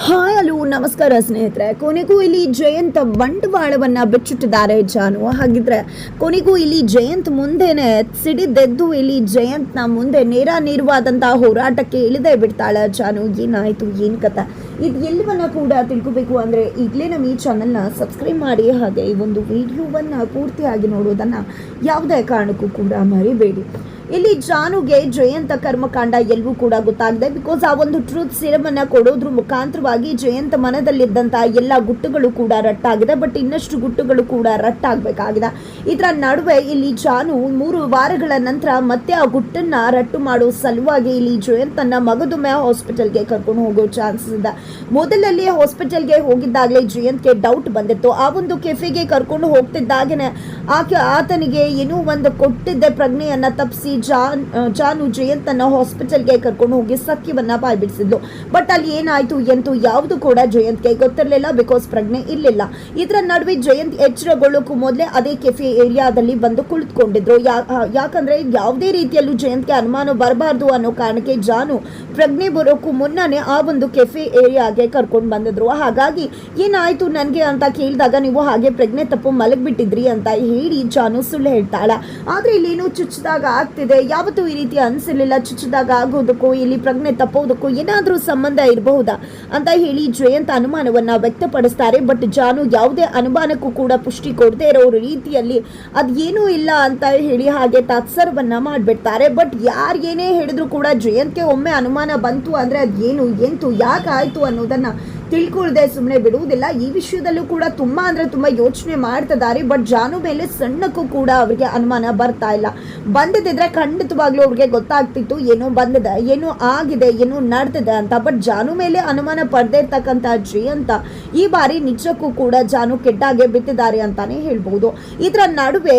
Hi hello ನಮಸ್ಕಾರ ಸ್ನೇಹಿತರೆ. ಕೊನೆಗೂ ಇಲ್ಲಿ ಜಯಂತ್ ಬಂಡವಾಳವನ್ನು ಬಿಚ್ಚಿಟ್ಟಿದ್ದಾರೆ ಜಾನು. ಹಾಗಿದ್ರೆ ಕೊನೆಗೂ ಇಲ್ಲಿ ಜಯಂತ್ ಮುಂದೆನೆ ಸಿಡಿದೆದ್ದು ಇಲ್ಲಿ ಜಯಂತ್ನ ಮುಂದೆ ನೇರವಾದಂತಹ ಹೋರಾಟಕ್ಕೆ ಇಳಿದೇ ಬಿಡ್ತಾಳೆ ಜಾನು. ಏನಾಯಿತು, ಏನು ಕಥೆ, ಇದು ಎಲ್ಲವನ್ನ ಕೂಡ ತಿಳ್ಕೋಬೇಕು ಅಂದರೆ ಈಗಲೇ ನಮ್ಮ ಈ ಚಾನಲ್ನ ಸಬ್ಸ್ಕ್ರೈಬ್ ಮಾಡಿ, ಹಾಗೆ ಈ ಒಂದು ವಿಡಿಯೋವನ್ನು ಪೂರ್ತಿಯಾಗಿ ನೋಡೋದನ್ನು ಯಾವುದೇ ಕಾರಣಕ್ಕೂ ಕೂಡ ಮರಿಬೇಡಿ. ಇಲ್ಲಿ ಜಾನುಗೆ ಜಯಂತ ಕರ್ಮಕಾಂಡ ಎಲ್ಲವೂ ಕೂಡ ಗೊತ್ತಾಗಿದೆ. ಬಿಕಾಸ್ ಆ ಒಂದು ಟ್ರೂತ್ ಸಿರಮನ್ನು ಕೊಡೋದ್ರ ಮುಖಾಂತರವಾಗಿ ಜಯಂತ ಮನದಲ್ಲಿದ್ದಂಥ ಎಲ್ಲ ಗುಟ್ಟುಗಳು ಕೂಡ ರಟ್ಟಾಗಿದೆ. ಬಟ್ ಇನ್ನಷ್ಟು ಗುಟ್ಟುಗಳು ಕೂಡ ರಟ್ಟಾಗಬೇಕಾಗಿದೆ. ಇದರ ನಡುವೆ ಇಲ್ಲಿ ಜಾನು 3 ವಾರಗಳ ನಂತರ ಮತ್ತೆ ಆ ಗುಟ್ಟನ್ನು ರಟ್ಟು ಮಾಡೋ ಸಲುವಾಗಿ ಇಲ್ಲಿ ಜಯಂತನ್ನ ಮಗದೊಮ್ಮೆ ಹಾಸ್ಪಿಟಲ್ಗೆ ಕರ್ಕೊಂಡು ಹೋಗೋ ಚಾನ್ಸಸ್ ಇದೆ. ಮೊದಲಲ್ಲಿ ಹಾಸ್ಪಿಟಲ್ಗೆ ಹೋಗಿದ್ದಾಗಲೇ ಜಯಂತ್ಗೆ ಡೌಟ್ ಬಂದಿತ್ತು. ಆ ಒಂದು ಕೆಫೆಗೆ ಕರ್ಕೊಂಡು ಹೋಗ್ತಿದ್ದಾಗೇನೆ ಆತನಿಗೆ ಏನೋ ಒಂದು ಕೊಟ್ಟಿದ್ದೆ ಪ್ರಜ್ಞೆಯನ್ನು ತಪ್ಪಿಸಿ ಜಾನು ಜಯಂತನ್ನ ಹಾಸ್ಪಿಟಲ್ಗೆ ಕರ್ಕೊಂಡು ಹೋಗಿ ಸಖ್ಯವನ್ನ ಬಾಯ್ಬಿಡಿಸಿದ್ಲು. ಬಟ್ ಅಲ್ಲಿ ಏನಾಯ್ತು ಎಂತೂ ಯಾವುದು ಕೂಡ ಜಯಂತ್ಗೆ ಗೊತ್ತಿರಲಿಲ್ಲ. ಬಿಕಾಸ್ ಪ್ರಜ್ಞೆ ಇರಲಿಲ್ಲ. ಇದರ ನಡುವೆ ಜಯಂತ್ ಎಚ್ಚರಗೊಳ್ಳೋಕ್ಕೂ ಮೊದಲೇ ಅದೇ ಕೆಫೆ ಏರಿಯಾದಲ್ಲಿ ಬಂದು ಕುಳಿತುಕೊಂಡಿದ್ರು. ಯಾಕಂದ್ರೆ ಯಾವುದೇ ರೀತಿಯಲ್ಲೂ ಜಯಂತ್ಗೆ ಅನುಮಾನ ಬರಬಾರ್ದು ಅನ್ನೋ ಕಾರಣಕ್ಕೆ ಜಾನು ಪ್ರಜ್ಞೆ ಬರೋಕ್ಕೂ ಮುನ್ನನೇ ಆ ಒಂದು ಕೆಫೆ ಏರಿಯಾಗೆ ಕರ್ಕೊಂಡು ಬಂದಿದ್ರು. ಹಾಗಾಗಿ ಏನಾಯ್ತು ನನಗೆ ಅಂತ ಕೇಳಿದಾಗ ನೀವು ಹಾಗೆ ಪ್ರಜ್ಞೆ ತಪ್ಪು ಮಲಗಿಬಿಟ್ಟಿದ್ರಿ ಅಂತ ಹೇಳಿ ಜಾನು ಸುಳ್ಳು ಹೇಳ್ತಾಳೆ. ಆದ್ರೆ ಇಲ್ಲೇನು ಚುಚ್ಚಿದಾಗ ಆಗ್ತಿದೆ, ಯಾವತ್ತೂ ಈ ರೀತಿ ಅನಿಸಿರ್ಲಿಲ್ಲ. ಚುಚ್ಚಿದಾಗ ಆಗೋದಕ್ಕೂ ಇಲ್ಲಿ ಪ್ರಜ್ಞೆ ತಪ್ಪೋದಕ್ಕೂ ಏನಾದರೂ ಸಂಬಂಧ ಇರಬಹುದಾ ಅಂತ ಹೇಳಿ ಜಯಂತ್ ಅನುಮಾನವನ್ನ ವ್ಯಕ್ತಪಡಿಸ್ತಾರೆ. ಬಟ್ ಜಾನು ಯಾವುದೇ ಅನುಮಾನಕ್ಕೂ ಕೂಡ ಪುಷ್ಟಿ ಕೊಡದೇ ಇರೋ ರೀತಿಯಲ್ಲಿ ಅದೇನೂ ಇಲ್ಲ ಅಂತ ಹೇಳಿ ಹಾಗೆ ತಾತ್ಸರವನ್ನ ಮಾಡಿಬಿಡ್ತಾರೆ. ಬಟ್ ಯಾರು ಏನೇ ಹೇಳಿದ್ರು ಕೂಡ ಜಯಂತ್ಗೆ ಒಮ್ಮೆ ಅನುಮಾನ ಬಂತು ಅಂದ್ರೆ ಅದೇನು ಎಂತು ಯಾಕೆ ಆಯ್ತು ಅನ್ನೋದನ್ನ ತಿಳ್ಕೊಳ್ದೆ ಸುಮ್ಮನೆ ಬಿಡುವುದಿಲ್ಲ. ಈ ವಿಷಯದಲ್ಲೂ ಕೂಡ ತುಂಬಾ ಅಂದ್ರೆ ತುಂಬಾ ಯೋಚನೆ ಮಾಡ್ತಿದ್ದಾರೆ. ಬಟ್ ಜಾನು ಮೇಲೆ ಸಣ್ಣಕ್ಕೂ ಕೂಡ ಅವ್ರಿಗೆ ಅನುಮಾನ ಬರ್ತಾ ಇಲ್ಲ. ಬಂದಿದ್ರೆ ಖಂಡಿತವಾಗ್ಲೂ ಅವ್ರಿಗೆ ಗೊತ್ತಾಗ್ತಿತ್ತು ಏನೋ ಬಂದಿದೆ, ಏನೋ ಆಗಿದೆ, ಏನೋ ನಡೆದಿದೆ ಅಂತ. ಬಟ್ ಜಾನು ಮೇಲೆ ಅನುಮಾನ ಪಡೆದೇ ಇರ್ತಕ್ಕಂಥ ಜಯಂತ ಈ ಬಾರಿ ನಿಜಕ್ಕೂ ಕೂಡ ಜಾನು ಕೆಟ್ಟಾಗೆ ಬಿತ್ತಿದ್ದಾರೆ ಅಂತಾನೆ ಹೇಳ್ಬಹುದು. ಇದರ ನಡುವೆ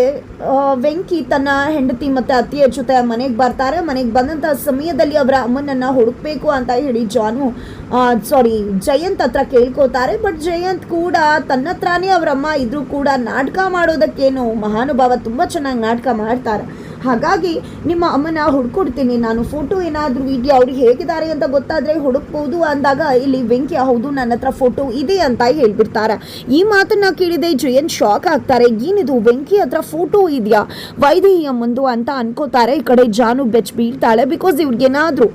ವೆಂಕಿ ತನ್ನ ಹೆಂಡತಿ ಮತ್ತೆ ಅತ್ತಿಯ ಜೊತೆ ಮನೆಗೆ ಬರ್ತಾರೆ. ಮನೆಗೆ ಬಂದಂತಹ ಸಮಯದಲ್ಲಿ ಅವರ ಅಮ್ಮನನ್ನ ಹುಡುಕ್ಬೇಕು ಅಂತ ಹೇಳಿ ಜಯಂತ್ ಹತ್ರ ಕೇಳ್ಕೋತಾರೆ. ಬಟ್ ಜಯಂತ್ ಕೂಡ ತನ್ನ ಹತ್ರನೇ ಅವರಮ್ಮ ಇದ್ರೂ ಕೂಡ ನಾಟಕ ಮಾಡೋದಕ್ಕೇನು ಮಹಾನುಭಾವ ತುಂಬಾ ಚೆನ್ನಾಗಿ ನಾಟಕ ಮಾಡ್ತಾರೆ. ಹಾಗಾಗಿ ನಿಮ್ಮ ಅಮ್ಮನ ಹುಡ್ಕೊಡ್ತೀನಿ ನಾನು, ಫೋಟೋ ಏನಾದರೂ ವಿಡಿಯೋ ಅವ್ರಿಗೆ ಹೇಗಿದ್ದಾರೆ ಅಂತ ಗೊತ್ತಾದ್ರೆ ಹುಡುಕ್ಬೋದು ಅಂದಾಗ ಇಲ್ಲಿ ವೆಂಕಿ ಹೌದು ನನ್ನ ಹತ್ರ ಫೋಟೋ ಇದೆ ಅಂತ ಹೇಳ್ಬಿಡ್ತಾರೆ. ಈ ಮಾತನ್ನ ಕೇಳಿದೆ ಜಯಂತ್ ಶಾಕ್ ಆಗ್ತಾರೆ. ಏನಿದು ವೆಂಕಿ ಹತ್ರ ಫೋಟೋ ಇದೆಯಾ ವೈದೇಹಿಯ ಮುಂದು ಅಂತ ಅನ್ಕೋತಾರೆ. ಈ ಕಡೆ ಜಾನು ಬೆಚ್ಚ ಬೀಳ್ತಾಳೆ. ಬಿಕಾಸ್ ಇವ್ರಿಗೇನಾದ್ರೂ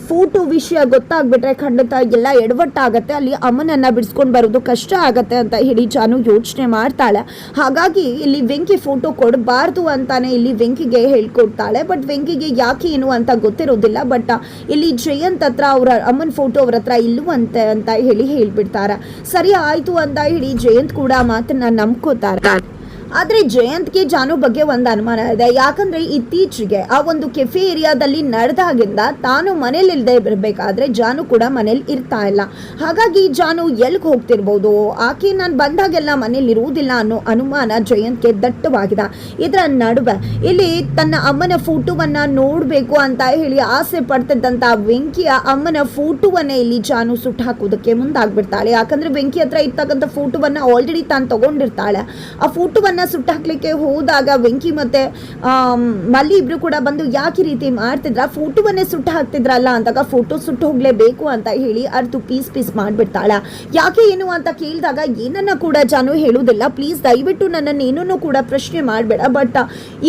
ಫೋಟೋ ವಿಷಯ ಗೊತ್ತಾಗ್ಬಿಟ್ರೆ ಖಂಡಿತ ಎಲ್ಲ ಎಡವಟ್ಟಾಗತ್ತೆ, ಅಲ್ಲಿ ಅಮ್ಮನನ್ನ ಬಿಡಿಸ್ಕೊಂಡು ಬರೋದು ಕಷ್ಟ ಆಗತ್ತೆ ಅಂತ ಹೇಳಿ ಜಾನು ಯೋಚನೆ ಮಾಡ್ತಾಳೆ. ಹಾಗಾಗಿ ಇಲ್ಲಿ ವೆಂಕಿ ಫೋಟೋ ಕೊಡಬಾರ್ದು ಅಂತಾನೆ ಇಲ್ಲಿ ವೆಂಕಿಗೆ ಹೇಳ್ಕೊಡ್ತಾಳೆ. ಬಟ್ ವೆಂಕಿಗೆ ಯಾಕೆ ಏನು ಅಂತ ಗೊತ್ತಿರೋದಿಲ್ಲ. ಬಟ್ ಇಲ್ಲಿ ಜಯಂತ್ ಹತ್ರ ಅವರ ಅಮ್ಮನ ಫೋಟೋ ಅವ್ರ ಹತ್ರ ಇಲ್ಲವಂತೆ ಅಂತ ಹೇಳಿ ಹೇಳ್ಬಿಡ್ತಾರೆ. ಸರಿ ಆಯ್ತು ಅಂತ ಹೇಳಿ ಜಯಂತ್ ಕೂಡ ಮಾತನ್ನ ನಂಬ್ಕೋತಾರೆ. ಆದರೆ ಜಯಂತ್ಗೆ ಜಾನು ಬಗ್ಗೆ ಒಂದು ಅನುಮಾನ ಇದೆ. ಯಾಕಂದ್ರೆ ಇತ್ತೀಚೆಗೆ ಆ ಒಂದು ಕೆಫೆ ಏರಿಯಾದಲ್ಲಿ ನಡೆದಾಗಿಂದ ತಾನು ಮನೇಲಿ ಇಲ್ಲದೆ ಇರಬೇಕಾದ್ರೆ ಜಾನು ಕೂಡ ಮನೇಲಿ ಇರ್ತಾ ಇಲ್ಲ. ಹಾಗಾಗಿ ಜಾನು ಎಲ್ಗೆ ಹೋಗ್ತಿರ್ಬೋದು, ಆಕೆ ನಾನು ಬಂದಾಗೆಲ್ಲ ಮನೇಲಿ ಇರುವುದಿಲ್ಲ ಅನ್ನೋ ಅನುಮಾನ ಜಯಂತ್ಗೆ ದಟ್ಟವಾಗಿದೆ. ಇದರ ನಡುವೆ ಇಲ್ಲಿ ತನ್ನ ಅಮ್ಮನ ಫೋಟೋವನ್ನ ನೋಡಬೇಕು ಅಂತ ಹೇಳಿ ಆಸೆ ಪಡ್ತಿದ್ದಂತ ವೆಂಕಿಯ ಅಮ್ಮನ ಫೋಟೋವನ್ನೇ ಇಲ್ಲಿ ಜಾನು ಸುಟ್ಟು ಹಾಕೋದಕ್ಕೆ ಮುಂದಾಗ್ಬಿಡ್ತಾಳೆ. ಯಾಕಂದ್ರೆ ವೆಂಕಿ ಹತ್ರ ಇರ್ತಕ್ಕಂಥ ಫೋಟೋವನ್ನ ಆಲ್ರೆಡಿ ತಾನು ತಗೊಂಡಿರ್ತಾಳೆ. ಆ ಫೋಟೋವನ್ನ ಸುಟ್ಟು ಹಾಕ್ಲಿಕ್ಕೆ ಹೋದಾಗ ವೆಂಕಿ ಮತ್ತೆ ಮಲ್ಲಿ ಇಬ್ರು ಕೂಡ ಬಂದು ಯಾಕೆ ರೀತಿ ಮಾಡ್ತಿದ್ರ, ಫೋಟೋವನ್ನೇ ಸುಟ್ಟು ಹಾಕ್ತಿದ್ರಲ್ಲ ಅಂದಾಗ ಫೋಟೋ ಸುಟ್ಟು ಹೋಗ್ಲೇಬೇಕು ಅಂತ ಹೇಳಿ ಅರ್ಧ ಪೀಸ್ ಮಾಡ್ಬಿಡ್ತಾಳ. ಯಾಕೆ ಏನು ಅಂತ ಕೇಳಿದಾಗ ಏನನ್ನ ಕೂಡ ಜಾನು ಹೇಳುವುದಿಲ್ಲ. ಪ್ಲೀಸ್ ದಯವಿಟ್ಟು ನನ್ನನ್ನು ಏನನ್ನೂ ಕೂಡ ಪ್ರಶ್ನೆ ಮಾಡಬೇಡ. ಬಟ್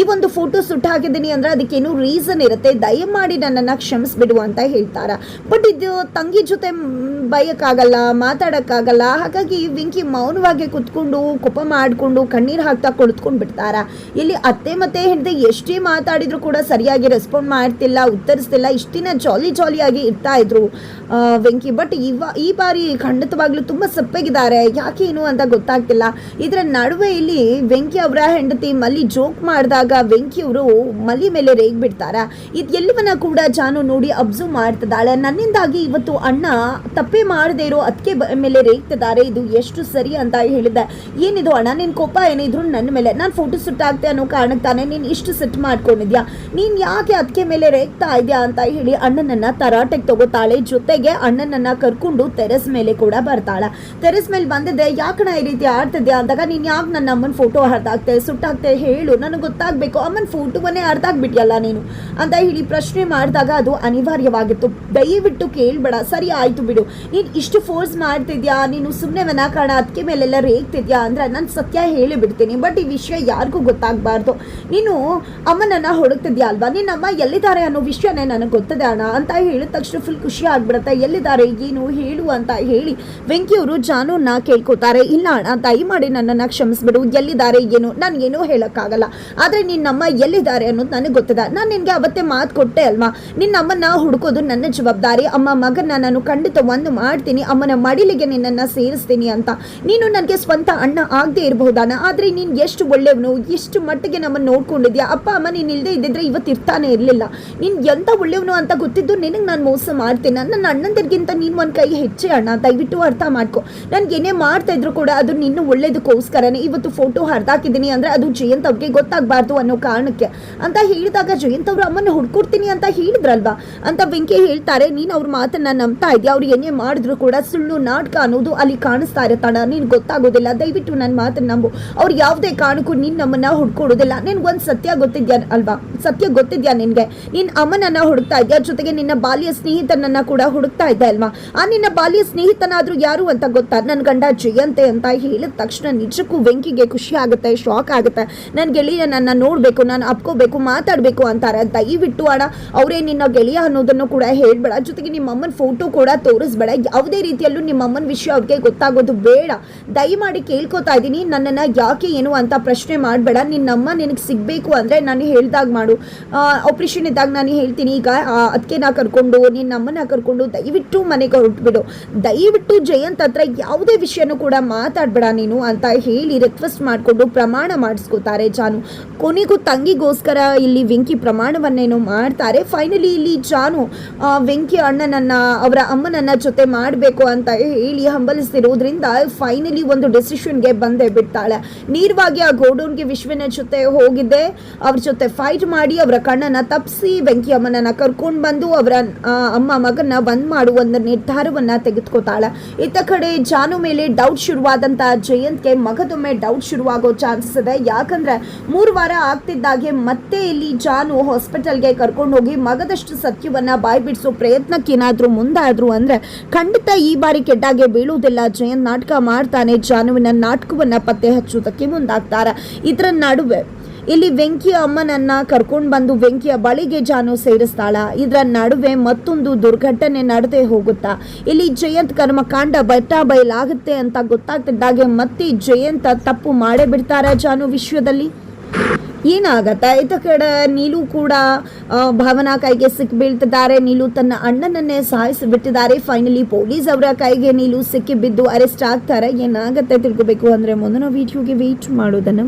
ಈ ಒಂದು ಫೋಟೋ ಸುಟ್ಟು ಹಾಕಿದ್ದೀನಿ ಅಂದ್ರೆ ಅದಕ್ಕೇನು ರೀಸನ್ ಇರುತ್ತೆ, ದಯಮಾಡಿ ನನ್ನನ್ನು ಕ್ಷಮಿಸ್ಬಿಡು ಅಂತ ಹೇಳ್ತಾರ. ಬಟ್ ಇದು ತಂಗಿ ಜೊತೆ ಬಯಕ್ಕಾಗಲ್ಲ, ಮಾತಾಡಕ್ಕಾಗಲ್ಲ. ಹಾಗಾಗಿ ವೆಂಕಿ ಮೌನವಾಗಿ ಕುತ್ಕೊಂಡು ಕೋಪ ಮಾಡಿಕೊಂಡು ಕಣ್ಣೀರು ಹಾಕ್ತಾ ಕುಳಿತುಕೊಂಡು ಬಿಡ್ತಾರ. ಇಲ್ಲಿ ಅತ್ತೆ ಮತ್ತೆ ಹೆಂಡತಿ ಎಷ್ಟೇ ಮಾತಾಡಿದ್ರು ಕೂಡ ಸರಿಯಾಗಿ ರೆಸ್ಪಾಂಡ್ ಮಾಡ್ತಿಲ್ಲ, ಉತ್ತರಿಸ್ತಿಲ್ಲ. ಇಷ್ಟಿನ ಜಾಲಿಯಾಗಿ ಇರ್ತಾ ಇದ್ರು ವೆಂಕಿ. ಬಟ್ ಈ ಬಾರಿ ಖಂಡಿತವಾಗ್ಲೂ ತುಂಬಾ ಸಪ್ಪಗಿದ್ದಾರೆ. ಯಾಕೆ ಏನು ಅಂತ ಗೊತ್ತಾಗ್ತಿಲ್ಲ. ಇದರ ನಡುವೆ ಇಲ್ಲಿ ವೆಂಕಿ ಅವರ ಹೆಂಡತಿ ಮಲ್ಲಿ ಜೋಕ್ ಮಾಡಿದಾಗ ವೆಂಕಿ ಅವರು ಮಲ್ಲಿ ಮೇಲೆ ರೇಗ್ ಬಿಡ್ತಾರ. ಇದು ಎಲ್ಲವನ್ನ ಕೂಡ ಜಾನು ನೋಡಿ ಅಬ್ಸರ್ವ್ ಮಾಡ್ತಿದ್ದಾಳೆ. ನನ್ನಿಂದಾಗಿ ಇವತ್ತು ಅಣ್ಣ ತಪ್ಪೇ ಮಾಡದೇ ಇರೋ ಅದಕ್ಕೆ ಮೇಲೆ ರೇಗ್ತಿದ್ದಾರೆ, ಇದು ಎಷ್ಟು ಸರಿ ಅಂತ ಹೇಳಿದೆ. ಏನಿದು ಅಣ್ಣ ನಿನ್ ಕೋಪ ಏನಿದ್ರು ನನ್ನ ಮೇಲೆ. ನಾನು ಫೋಟೋ ಸೆಟ್ ಆಗ್ತೆ ಅನ್ನೋ ಕಾರಣಕ್ಕೆ ತಾನೇ ನೀನು ಇಷ್ಟು ಸೆಟ್ ಮಾಡ್ಕೊಂಡಿದ್ಯಾ, ನೀನು ಯಾಕೆ ಅದಕ್ಕೆ ಮೇಲೆ ರೇಗ್ತಾ ಇದೆಯಾ ಅಂತ ಹೇಳಿ ಅಣ್ಣನನ್ನು ತರಾಟೆಗೆ ತಗೋತಾಳೆ. ಜೊತೆಗೆ ಅಣ್ಣನನ್ನು ಕರ್ಕೊಂಡು ಟೆರೆಸ್ ಮೇಲೆ ಕೂಡ ಬರ್ತಾಳೆ. ಟೆರೆಸ್ ಮೇಲೆ ಬಂದಿದ್ದೆ, ಯಾಕಣ ಈ ರೀತಿ ಆಡ್ತಿದ್ಯಾ ಅಂದಾಗ, ನೀನು ಯಾಕೆ ನನ್ನ ಅಮ್ಮನ ಫೋಟೋ ಹರಿದಾಕ್ತೆ ಸುಟ್ಟಾಕ್ತೆ ಹೇಳು, ನನಗೆ ಗೊತ್ತಾಗಬೇಕು, ಅಮ್ಮನ ಫೋಟೋವನ್ನೇ ಹರಿದಾಕ್ಬಿಟ್ಟಿಯಲ್ಲ ನೀನು ಅಂತ ಹೇಳಿ ಪ್ರಶ್ನೆ ಮಾಡಿದಾಗ ಅದು ಅನಿವಾರ್ಯವಾಗಿತ್ತು. ದಯವಿಟ್ಟು ಕೇಳಬೇಡ, ಸರಿ ಆಯಿತು ಬಿಡು, ನೀನು ಇಷ್ಟು ಫೋರ್ಸ್ ಮಾಡ್ತಿದ್ಯಾ, ನೀನು ಸುಮ್ಮನೆ ವಿನಾಕಾರಣ ಅದಕ್ಕೆ ಮೇಲೆಲ್ಲ ರೇಗ್ತಿದ್ಯಾ ಅಂದರೆ ನಾನು ಸತ್ಯ ಹೇಳಿಬಿಡ್ತೀನಿ. ಬಟ್ ಈ ವಿಷಯ ಯಾರಿಗೂ ಗೊತ್ತಾಗಬಾರ್ದು. ನೀನು ಅಮ್ಮನನ್ನು ಹುಡುಕ್ತಿದ್ಯಾ ಅಲ್ವಾ, ನಿನ್ನಮ್ಮ ಎಲ್ಲಿದ್ದಾರೆ ಅನ್ನೋ ವಿಷಯನೇ ನನಗೆ ಗೊತ್ತದೆ ಅಣ್ಣ ಅಂತ ಹೇಳಿದ ತಕ್ಷಣ ಫುಲ್ ಖುಷಿ ಆಗ್ಬಿಡುತ್ತೆ. ಎಲ್ಲಿದ್ದಾರೆ ಏನು ಹೇಳು ಅಂತ ಹೇಳಿ ವೆಂಕಿಯವರು ಜಾನುನ ಕೇಳ್ಕೊತಾರೆ. ಇಲ್ಲ ಅಣ್ಣ, ದಯಮಾಡಿ ನನ್ನನ್ನು ಕ್ಷಮಿಸ್ಬಿಡು, ಎಲ್ಲಿದ್ದಾರೆ ಏನು ನನಗೇನೂ ಹೇಳೋಕ್ಕಾಗಲ್ಲ, ಆದರೆ ನಿನ್ನಮ್ಮ ಎಲ್ಲಿದ್ದಾರೆ ಅನ್ನೋದು ನನಗೆ ಗೊತ್ತಿದೆ. ನಾನು ನಿನಗೆ ಅವತ್ತೇ ಮಾತು ಕೊಟ್ಟೆ ಅಲ್ವಾ, ನಿನ್ನಮ್ಮನ ಹುಡುಕೋದು ನನ್ನ ಜವಾಬ್ದಾರಿ. ಅಮ್ಮ ಮಗನ ನಾನು ಖಂಡಿತ ಒಂದು ಮಾಡ್ತೀನಿ, ಅಮ್ಮನ ಮಡಿಲಿಗೆ ನಿನ್ನನ್ನು ಸೇರಿಸ್ತೀನಿ ಅಂತ. ನೀನು ನನಗೆ ಸ್ವಂತ ಅಣ್ಣ ಆಗದೆ ಇರಬಹುದಾನ, ಆದರೆ ನೀನು ಎಷ್ಟು ಒಳ್ಳೆಯವನು, ಎಷ್ಟು ಮಟ್ಟಿಗೆ ನಮ್ಮನ್ನು ನೋಡ್ಕೊಂಡಿದ್ಯಾ. ಅಪ್ಪ ಅಮ್ಮ ನೀನು ಇಲ್ಲದೆ ಇದ್ದಿದ್ರೆ ಇವತ್ತು ಇರ್ತಾನೆ ಇರಲಿಲ್ಲ. ನೀನು ಎಂಥ ಒಳ್ಳೆಯವನು ಅಂತ ಗೊತ್ತಿದ್ದು ನಿನಗೆ ನಾನು ಮೋಸ ಮಾಡ್ತೀನಿ. ನನ್ನ ಅಣ್ಣಂದಿರಿಗಿಂತ ನೀನು ಒಂದು ಕೈ ಹೆಚ್ಚೆ ಅಣ್ಣ, ದಯವಿಟ್ಟು ಅರ್ಥ ಮಾಡ್ಕೊ. ನನಗೆ ಏನೇ ಮಾಡ್ತಾ ಇದ್ರು ಕೂಡ ಅದು ನಿನ್ನ ಒಳ್ಳೇದಕ್ಕೋಸ್ಕರನೇ. ಇವತ್ತು ಫೋಟೋ ಹರಿದಾಕಿದ್ದೀನಿ ಅಂದರೆ ಅದು ಜಯಂತ್ ಅವ್ರಿಗೆ ಗೊತ್ತಾಗಬಾರ್ದು ಅನ್ನೋ ಕಾರಣಕ್ಕೆ ಅಂತ ಹೇಳಿದಾಗ ಜಯಂತ್ ಅವರು ಅಮ್ಮನ ಹುಡ್ಕೊಡ್ತೀನಿ ಅಂತ ಹೇಳಿದ್ರಲ್ವಾ ಅಂತ ವೆಂಕಿ ಹೇಳ್ತಾರೆ. ನೀನು ಅವ್ರ ಮಾತನ್ನ ನಂಬ್ತಾ ಇದೆಯಾ, ಅವ್ರು ಏನೇ ಮಾಡಿದ್ರು ಕೂಡ ಸುಳ್ಳು ನಾಟಕ ಅನ್ನೋದು ಅಲ್ಲಿ ಕಾಣಿಸ್ತಾ ಇರುತ್ತಣ್ಣ, ನೀನು ಗೊತ್ತಾಗೋದಿಲ್ಲ. ದಯವಿಟ್ಟು ನನ್ನ ಮಾತನ್ನ ನಂಬು, ಅವ್ರು ಯಾವುದೇ ಕಾರಣಕ್ಕೂ ನೀನು ನಮ್ಮನ್ನ ಹುಡ್ಕೊಡೋದಿಲ್ಲ. ನಿನ್ಗೊಂದು ಸತ್ಯ ಗೊತ್ತಿದ್ಯಾ ಅಲ್ವಾ, ಸತ್ಯ ಗೊತ್ತಿದ್ಯಾ ನಿನಗೆ, ನೀನು ಅಮ್ಮನನ್ನ ಹುಡುಕ್ತಾ ಇದೆಯಾ, ಜೊತೆಗೆ ನಿನ್ನ ಬಾಲ್ಯ ಸ್ನೇಹಿತನನ್ನ ಕೂಡ ಹುಡುಕ್ತಾ ಇದ್ದ ಅಲ್ವಾ. ಆ ನಿನ್ನ ಬಾಲ್ಯ ಸ್ನೇಹಿತನಾದ್ರೂ ಯಾರು ಅಂತ ಗೊತ್ತಾ, ನನ್ನ ಗಂಡ ಜಯಂತೆ ಅಂತ ಹೇಳಿದ ತಕ್ಷಣ ನಿಜಕ್ಕೂ ವೆಂಕಿಗೆ ಖುಷಿ ಆಗುತ್ತೆ, ಶಾಕ್ ಆಗುತ್ತೆ. ನನ್ನ ಗೆಳೆಯ ನನ್ನ ನೋಡಬೇಕು, ನಾನು ಅಪ್ಕೋಬೇಕು, ಮಾತಾಡಬೇಕು ಅಂತಾರೆ. ದಯವಿಟ್ಟು ಅಣ್ಣ ಅವರೇ ನಿನ್ನ ಗೆಳೆಯ ಅನ್ನೋದನ್ನು ಕೂಡ ಹೇಳ್ಬೇಡ, ಜೊತೆಗೆ ನಿಮ್ಮ ಅಮ್ಮನ ಫೋಟೋ ಕೂಡ ತೋರಿಸ್ಬೇಡ, ಯಾವುದೇ ರೀತಿಯಲ್ಲೂ ನಿಮ್ಮ ಅಮ್ಮನ ವಿಷಯ ಅವ್ರಿಗೆ ಗೊತ್ತಾಗೋದು ಬೇಡ. ದಯಮಾಡಿ ಕೇಳ್ಕೊತಾ ಇದ್ದೀನಿ, ನನ್ನನ್ನು ಯಾಕೆ ಏನು ಅಂತ ಪ್ರಶ್ನೆ ಮಾಡಬೇಡ. ನಿನ್ನಮ್ಮ ನಿನಗೆ ಸಿಗಬೇಕು ಅಂದರೆ ನಾನು ಹೇಳ್ದಾಗ ಮಾಡು, ಆಪ್ರೇಷನ್ ಇದ್ದಾಗ ನಾನು ಹೇಳ್ತೀನಿ. ಈಗ ಅದಕ್ಕೆ ನಾ ಕರ್ಕೊಂಡು ನಿನ್ನಮ್ಮನ ಕರ್ಕೊಂಡು ದಯವಿಟ್ಟು ಮನೆಗೆ ಹೊರಟ್ಬಿಡು, ದಯವಿಟ್ಟು ಜಯಂತ್ ಹತ್ರ ಯಾವುದೇ ವಿಷಯನೂ ಕೂಡ ಮಾತಾಡಬೇಡ ನೀನು ಅಂತ ಹೇಳಿ ರಿಕ್ವೆಸ್ಟ್ ಮಾಡಿಕೊಂಡು ಪ್ರಮಾಣ ಮಾಡಿಸ್ಕೋತಾರೆ ಜಾನು. ಕೊನೆಗೂ ತಂಗಿಗೋಸ್ಕರ ಇಲ್ಲಿ ವೆಂಕಿ ಪ್ರಮಾಣವನ್ನೇನು ಮಾಡ್ತಾರೆ. ಫೈನಲಿ ಇಲ್ಲಿ ಜಾನು ವೆಂಕಿ ಅಣ್ಣನನ್ನ ಅವರ ಅಮ್ಮನನ್ನ ಜೊತೆ ಮಾಡಬೇಕು ಅಂತ ಹೇಳಿ ಹಂಬಲಿಸ್ತಿರೋದ್ರಿಂದ ಫೈನಲಿ ಒಂದು ಡಿಸಿಷನ್ಗೆ ಬಂದೇ ಬಿಡ್ತಾಳೆ. ನೇರವಾಗಿ ಆ ಗೋಡೌನ್ಗೆ ವಿಶ್ವನ ಜೊತೆ ಹೋಗಿದ್ದೆ, ಅವ್ರ ಜೊತೆ ಫೈಟ್ ಮಾಡಿ ಅವರ ಕಣ್ಣನ್ನ ತಪ್ಪಿಸಿ ವೆಂಕಿ ಅಮ್ಮನನ್ನ ಕರ್ಕೊಂಡು ಬಂದು ಅವರ ಅಮ್ಮ ಮಗನ ಬಂದ್ ಮಾಡುವ ಒಂದು ನಿರ್ಧಾರವನ್ನ ತೆಗೆದುಕೋತಾಳೆ. ಇತ್ತ ಕಡೆ ಜಾನು ಮೇಲೆ ಡೌಟ್ ಶುರುವಾದಂತ ಜಯಂತ್ಗೆ ಮಗದೊಮ್ಮೆ ಡೌಟ್ ಶುರುವಾಗೋ ಚಾನ್ಸಸ್ ಇದೆ. ಯಾಕಂದ್ರೆ 3 ವಾರ ಆಗ್ತಿದ್ದಾಗೆ ಮತ್ತೆ ಇಲ್ಲಿ ಜಾನು ಹಾಸ್ಪಿಟಲ್ಗೆ ಕರ್ಕೊಂಡು ಹೋಗಿ ಮಗದಷ್ಟು ಸತ್ಯವನ್ನ ಬಾಯ್ಬಿಡಿಸೋ ಪ್ರಯತ್ನಕ್ಕೇನಾದ್ರೂ ಮುಂದಾದ್ರು ಅಂದ್ರೆ ಖಂಡಿತ ಈ ಬಾರಿ ಕೆಟ್ಟಾಗೆ ಬೀಳುವುದಿಲ್ಲ. ಜಯಂತ್ ನಾಟಕ ಮಾಡ್ತಾನೆ, ಜಾನುವಿನ ನಾಟಕವನ್ನ ಪತ್ತೆ ಹಚ್ಚುವುದಕ್ಕೆ ಮುಂದಾಗ್ತಾರೆ. ಇದರ ನಡುವೆ ಇಲ್ಲಿ ವೆಂಕಿಯ ಅಮ್ಮನನ್ನ ಕರ್ಕೊಂಡು ಬಂದು ವೆಂಕಿಯ ಬಳಿಗೆ ಜಾನು ಸೇರಿಸ್ತಾಳ. ಇದರ ನಡುವೆ ಮತ್ತೊಂದು ದುರ್ಘಟನೆ ನಡೆದೇ ಹೋಗುತ್ತಾ. ಇಲ್ಲಿ ಜಯಂತ್ ಕರ್ಮಕಾಂಡ ಬಯಲಾಗುತ್ತೆ ಅಂತ ಗೊತ್ತಾಗ್ತಿದ್ದಾಗೆ ಮತ್ತೆ ಜಯಂತ್ ತಪ್ಪು ಮಾಡೇ ಬಿಡ್ತಾರ ಜಾನು ವಿಷಯದಲ್ಲಿ. ಏನಾಗತ್ತಾ ಇತ್ತ ಕಡೆ ನೀಲು ಕೂಡ ಭಾವನಾ ಕೈಗೆ ಸಿಕ್ಕಿ ಬೀಳ್ತಿದ್ದಾರೆ. ನೀಲು ತನ್ನ ಅಣ್ಣನನ್ನೇ ಸಾಯಿಸಿಬಿಟ್ಟಿದ್ದಾರೆ. ಫೈನಲಿ ಪೊಲೀಸ್ ಅವರ ಕೈಗೆ ನೀಲು ಸಿಕ್ಕಿ ಬಿದ್ದು ಅರೆಸ್ಟ್ ಆಗ್ತಾರೆ. ಏನಾಗತ್ತೆ ತಿಳ್ಕೋಬೇಕು ಅಂದ್ರೆ ಮುಂದಿನ ವಿಡಿಯೋಗೆ ವೇಟ್ ಮಾಡೋದನ್ನ